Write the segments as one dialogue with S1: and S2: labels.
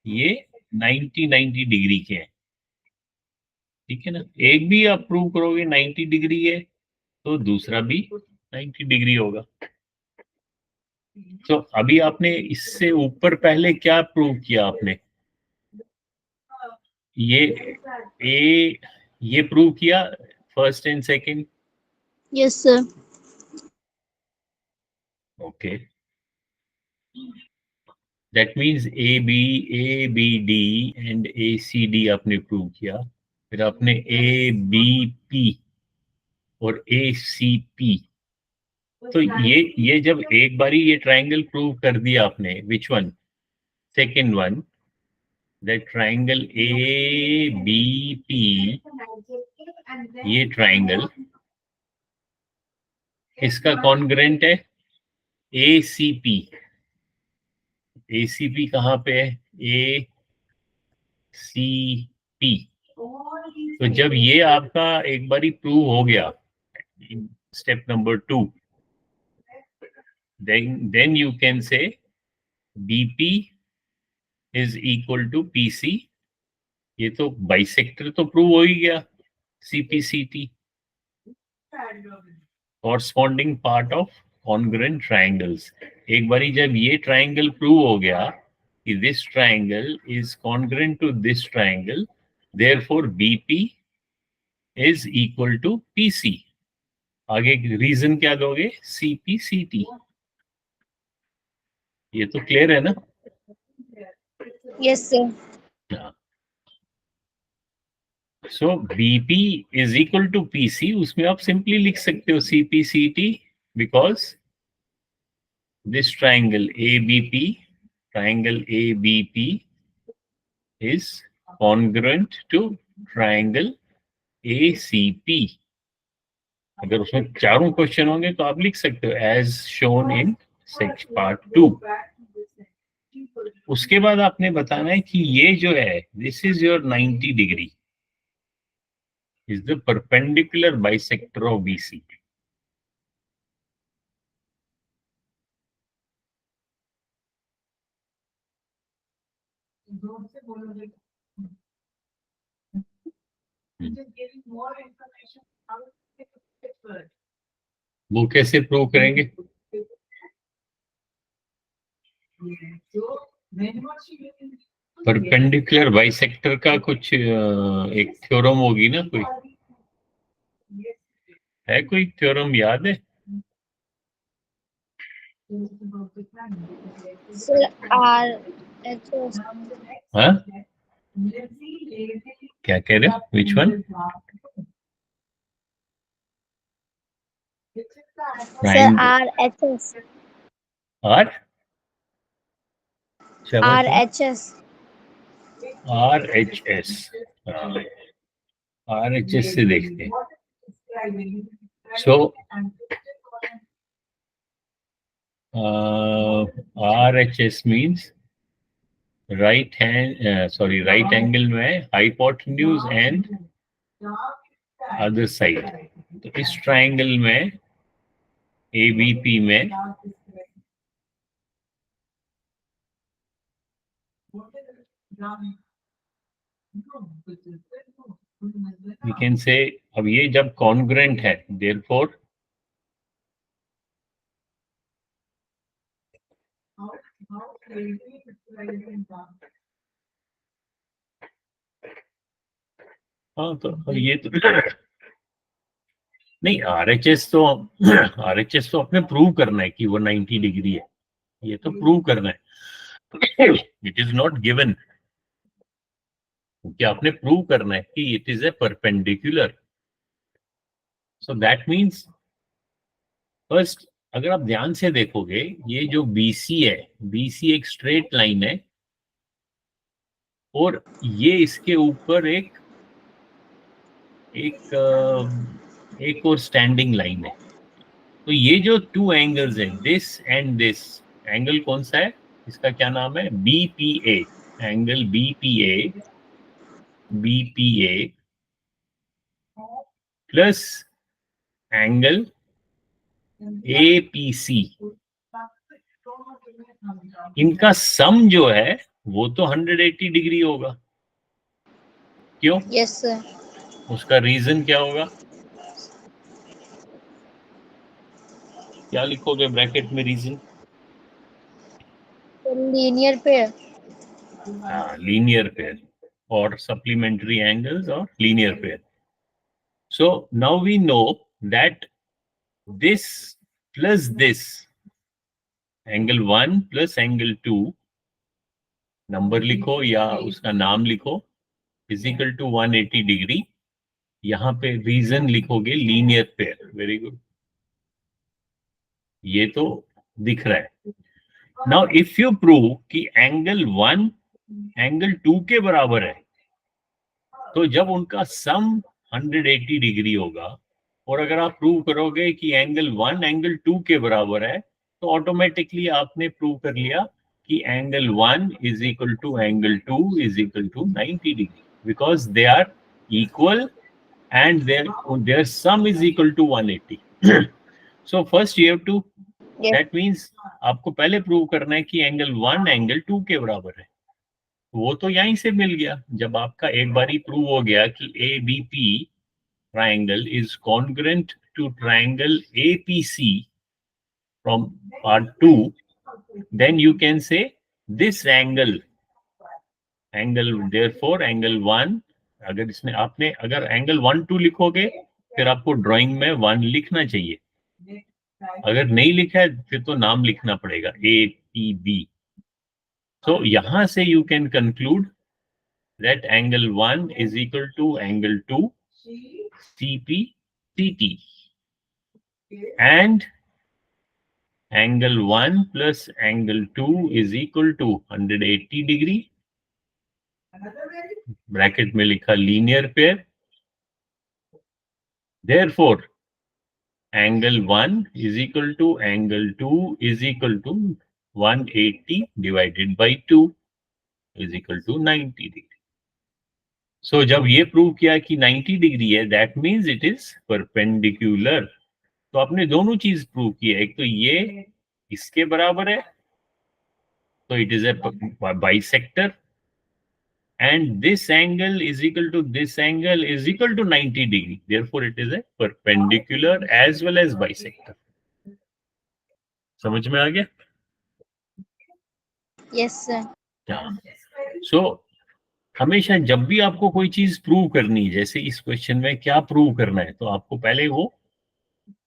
S1: ये 90 डिग्री के हैं, ठीक है ना। एक भी आप प्रूव करोगे 90 डिग्री है तो दूसरा भी 90 डिग्री होगा। तो अभी आपने इससे ऊपर पहले क्या प्रूव किया आपने? ये ये प्रूव किया first and second.
S2: Yes, sir.
S1: Okay, that means A B D and A C D आपने प्रूव किया। फिर आपने ए बी पी और ए सी पी। तो ये जब एक बारी ये ट्रायंगल प्रूव कर दिया आपने, which one? Second one, that triangle A B P, ये ट्रायंगल इसका कॉन्ग्रेंट है A C P. A C P कहाँ पे है? A C P. तो जब ये आपका एक बारी प्रूव हो गया, step number 2, then you can say BP is equal to PC। ये तो बाइसेक्टर तो प्रूव हो ही गया, CPCT, corresponding part of congruent triangles. एक बारी जब ये ट्रायंगल प्रूव हो गया कि this triangle is congruent to this triangle, therefore BP is equal to PC। आगे रीजन क्या दोगे? CPCT। ये तो क्लियर है ना?
S2: Yes, sir.
S1: So BP is equal to PC, उसमें आप सिंपली लिख सकते हो CPCT, because this triangle ABP is congruent to triangle ACP। अगर उसमें चारों क्वेश्चन होंगे तो आप लिख सकते हो as shown in section part 2। उसके बाद आपने बताना है कि ये जो है, this is your 90 degree, is the perpendicular bisector of BC। वो कैसे प्रूव करेंगे? परपेंडिकुलर बाइसेक्टर का कुछ एक थ्योरम होगी ना, कोई है? कोई थ्योरम याद है?
S2: Sir, RHS.
S1: हाँ, क्या कह रहे हो? Which one?
S2: Sir, RHS.
S1: Or
S2: RHS.
S1: RHS, RHS से देखते हैं। So RHS means right angle में हाइपोटेन्यूज एंड अदर साइड। तो इस ट्रायंगल में ABP में we can say, अब ये जब कॉन्ग्रुएंट है, therefore हाँ, तो ये तो नहीं, RHS तो अपने प्रूव करना है कि वो 90 डिग्री है, ये तो प्रूव करना है। इट इज नॉट गिवन, क्योंकि आपने प्रूव करना है कि it is a perpendicular. So that means first, अगर आप ध्यान से देखोगे, ये जो BC है, BC एक स्ट्रेट लाइन है और ये इसके ऊपर एक एक और स्टैंडिंग लाइन है। तो ये जो टू एंगल्स हैं, दिस एंड दिस एंगल कौन सा है? इसका क्या नाम है? BPA। Angle BPA plus angle APC, इनका सम जो है वो तो 180 डिग्री होगा। क्यों?
S2: Yes, sir.
S1: उसका रीजन क्या होगा? क्या लिखोगे ब्रैकेट में रीजन?
S2: The linear pair.
S1: हाँ, लीनियर पेयर और सप्लीमेंट्री एंगल्स और linear pair. So now we know that this plus this, angle 1 plus angle 2, number लिखो या उसका नाम लिखो, इज इक्वल टू 180 डिग्री. यहाँ पे रीजन लिखोगे लीनियर पेयर. वेरी गुड, ये तो दिख रहा है. नाउ इफ यू प्रूव कि एंगल 1 एंगल 2 के बराबर है, तो जब उनका सम 180 डिग्री होगा, और अगर आप प्रूव करोगे कि एंगल 1 एंगल 2 के बराबर है, तो ऑटोमेटिकली आपने प्रूव कर लिया कि angle 1 is equal to angle 2 is equal to 90 degree, because they are equal and their sum is equal to 180. So first you have to,
S2: Yes.
S1: that means आपको पहले प्रूव करना है कि एंगल 1 एंगल 2 के बराबर है. वो तो यहीं से मिल गया. जब आपका एक बारी प्रूव हो गया कि ABP triangle is congruent to triangle APC from part 2, then you can say this angle therefore angle 1, अगर इसमें आपने अगर एंगल 1 2 लिखोगे, फिर आपको ड्राइंग में 1 लिखना चाहिए. अगर नहीं लिखा है फिर तो नाम लिखना पड़ेगा APB. So यहाँ से you can conclude that angle 1 is equal to angle 2 CPCT, and angle 1 plus angle 2 is equal to 180 degree. Bracket में लिखा linear pair. Therefore angle 1 is equal to angle 2 is equal to 180 divided by 2 is equal to 90 degree. So जब ये prove किया कि 90 degree है, that means it is perpendicular. तो आपने दोनों चीज प्रूव की है. एक तो ये इसके बराबर है, तो it is a bisector, and this angle is equal to this angle is equal to 90 degree. Therefore it is a perpendicular as well as bisector. समझ में आ गया?
S2: Yes, sir.
S1: So हमेशा जब भी आपको कोई चीज प्रूव करनी है, जैसे इस क्वेश्चन में क्या प्रूव करना है, तो आपको पहले वो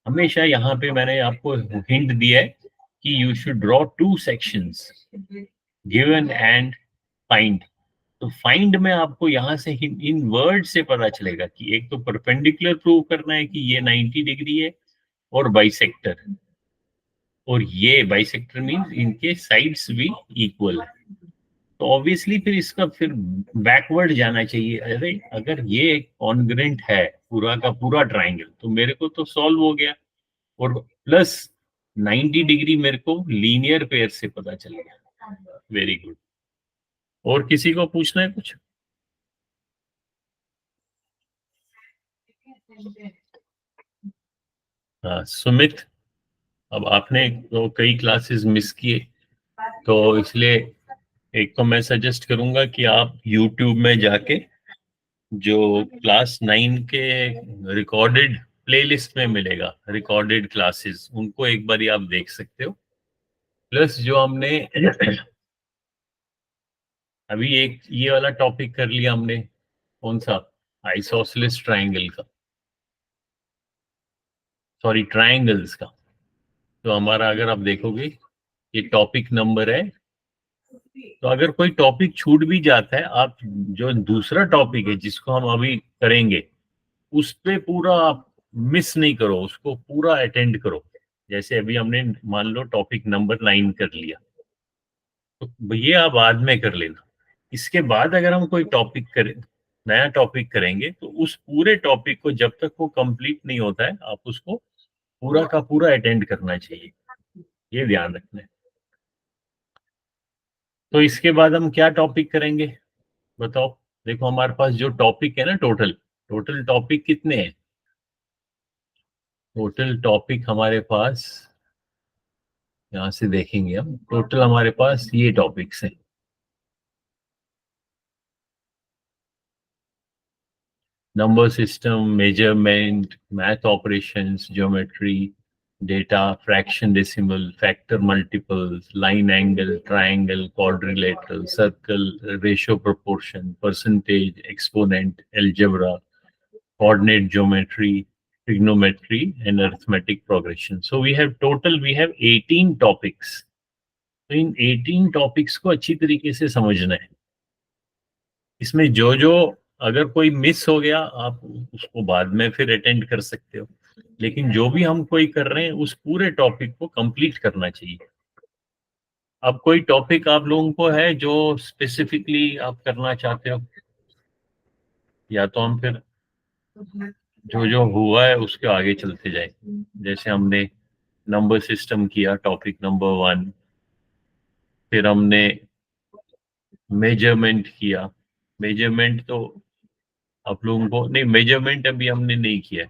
S1: हमेशा, यहाँ पे मैंने आपको हिंट दिया है कि you should draw 2 sections, given and find. तो फाइंड में आपको यहाँ से इन वर्ड से पता चलेगा कि एक तो परपेंडिकुलर प्रूव करना है कि ये 90 डिग्री है, और बाइसेक्टर, और ये बाइसेक्टर मींस इनके साइड्स भी इक्वल है. तो ऑब्वियसली फिर इसका फिर बैकवर्ड जाना चाहिए. अरे अगर ये कॉन्ग्रेंट है पूरा का पूरा ट्राइंगल, तो मेरे को तो सॉल्व हो गया, और प्लस 90 डिग्री मेरे को लीनियर पेयर से पता चल गया. Very good. और किसी को पूछना है कुछ? हाँ सुमित, अब आपने तो कई क्लासेस मिस किए, तो इसलिए एक तो मैं सजेस्ट करूंगा कि आप YouTube में जाके जो क्लास 9 के रिकॉर्डेड प्लेलिस्ट में मिलेगा, रिकॉर्डेड क्लासेस, उनको एक बार आप देख सकते हो. प्लस जो हमने अभी एक ये वाला टॉपिक कर लिया हमने, कौन सा, आइसोसेलेस ट्राइंगल का, सॉरी ट्राइंगल्स का. तो हमारा अगर आप देखोगे ये टॉपिक नंबर है. तो अगर कोई टॉपिक छूट भी जाता है, आप जो दूसरा टॉपिक है जिसको हम अभी करेंगे, उस पे पूरा आप मिस नहीं करो, उसको पूरा अटेंड करो. जैसे अभी हमने मान लो टॉपिक नंबर 9 कर लिया, तो ये आप बाद में कर लेना. इसके बाद अगर हम कोई टॉपिक करें, नया टॉपिक करेंगे, तो उस पूरे टॉपिक को जब तक वो कंप्लीट नहीं होता है, आप उसको पूरा का पूरा अटेंड करना चाहिए. ये ध्यान रखना है. तो इसके बाद हम क्या टॉपिक करेंगे बताओ? देखो हमारे पास जो टॉपिक है ना, टोटल टॉपिक कितने हैं? टोटल टॉपिक हमारे पास, यहाँ से देखेंगे हम, टोटल हमारे पास ये टॉपिक्स हैं. number system, measurement, math operations, geometry, data, fraction decimal, factor multiples, line angle, triangle, quadrilateral, circle, ratio proportion, percentage, exponent, algebra, coordinate geometry, trigonometry, and arithmetic progression. So we have 18 topics. तो इन 18 topics को अच्छी तरीके से समझना है. इसमें जो जो अगर कोई मिस हो गया आप उसको बाद में फिर अटेंड कर सकते हो, लेकिन जो भी हम कोई कर रहे हैं उस पूरे टॉपिक को कंप्लीट करना चाहिए. अब कोई टॉपिक आप लोगों को है जो स्पेसिफिकली आप करना चाहते हो, या तो हम फिर जो जो हुआ है उसके आगे चलते जाए. जैसे हमने नंबर सिस्टम किया, टॉपिक नंबर 1. फिर हमने मेजरमेंट किया. मेजरमेंट तो आप लोगों को नहीं, मेजरमेंट अभी हमने नहीं किया.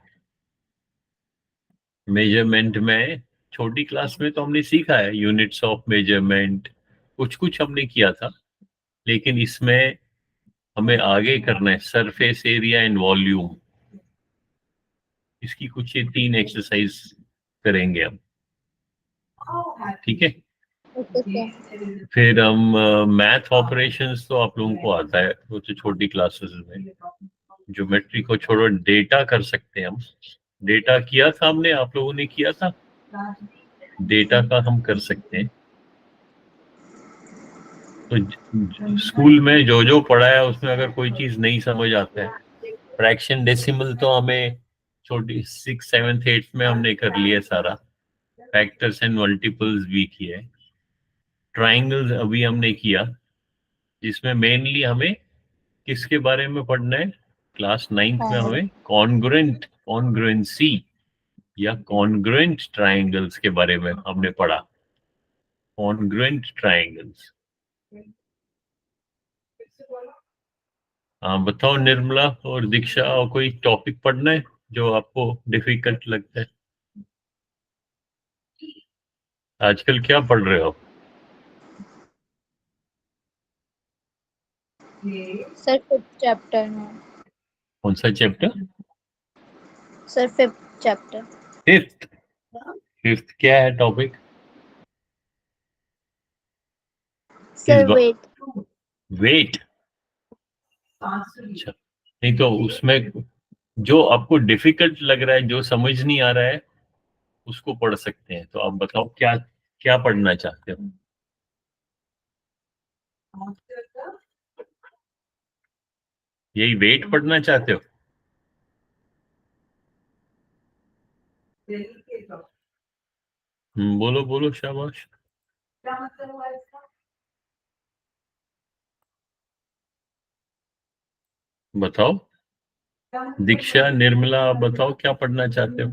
S1: मेजरमेंट में छोटी क्लास में तो हमने सीखा है यूनिट्स ऑफ मेजरमेंट, कुछ कुछ हमने किया था, लेकिन इसमें हमें आगे करना है सरफेस एरिया एंड वॉल्यूम. इसकी कुछ ये 3 एक्सरसाइज करेंगे हम. ठीक है.
S2: Okay, sir.
S1: फिर हम मैथ ऑपरेशंस तो आप लोगों को आता है, वो तो छोटी क्लासेस में. ज्योमेट्री को छोड़ो, डेटा कर सकते हैं हम. डेटा किया था हमने, आप लोगों ने किया था. डेटा का हम कर सकते हैं. तो स्कूल में जो जो पढ़ा है उसमें अगर कोई चीज नहीं समझ आता है, फ्रैक्शन डेसिमल तो हमें छोटी 6th 7th 8th में हमने कर लिया सारा. फैक्टर्स एंड मल्टीपल्स भी किए. ट्राइंगल्स अभी हमने किया, जिसमें मेनली हमें किसके बारे में पढ़ना है. क्लास 9th में हमें कॉन्ग्रुएंसी या कॉन्ग्रुएंट ट्राइंगल्स के बारे में हमने पढ़ा. Congruent triangles. हाँ बताओ निर्मला और दीक्षा, और कोई टॉपिक पढ़ना है जो आपको डिफिकल्ट लगता है. आजकल क्या पढ़ रहे हो?
S2: सर 5th चैप्टर में.
S1: कौन सा chapter?
S2: Sir 5th chapter.
S1: 5th. 5th क्या है टॉपिक?
S2: Sir wait.
S1: वेट. अच्छा, नहीं तो उसमें जो आपको डिफिकल्ट लग रहा है, जो समझ नहीं आ रहा है, उसको पढ़ सकते हैं. तो आप बताओ क्या क्या पढ़ना चाहते हो. यही वेट पढ़ना चाहते हो? बोलो बोलो, शाबाश. बताओ. दीक्षा, निर्मला, आप बताओ क्या पढ़ना चाहते हो.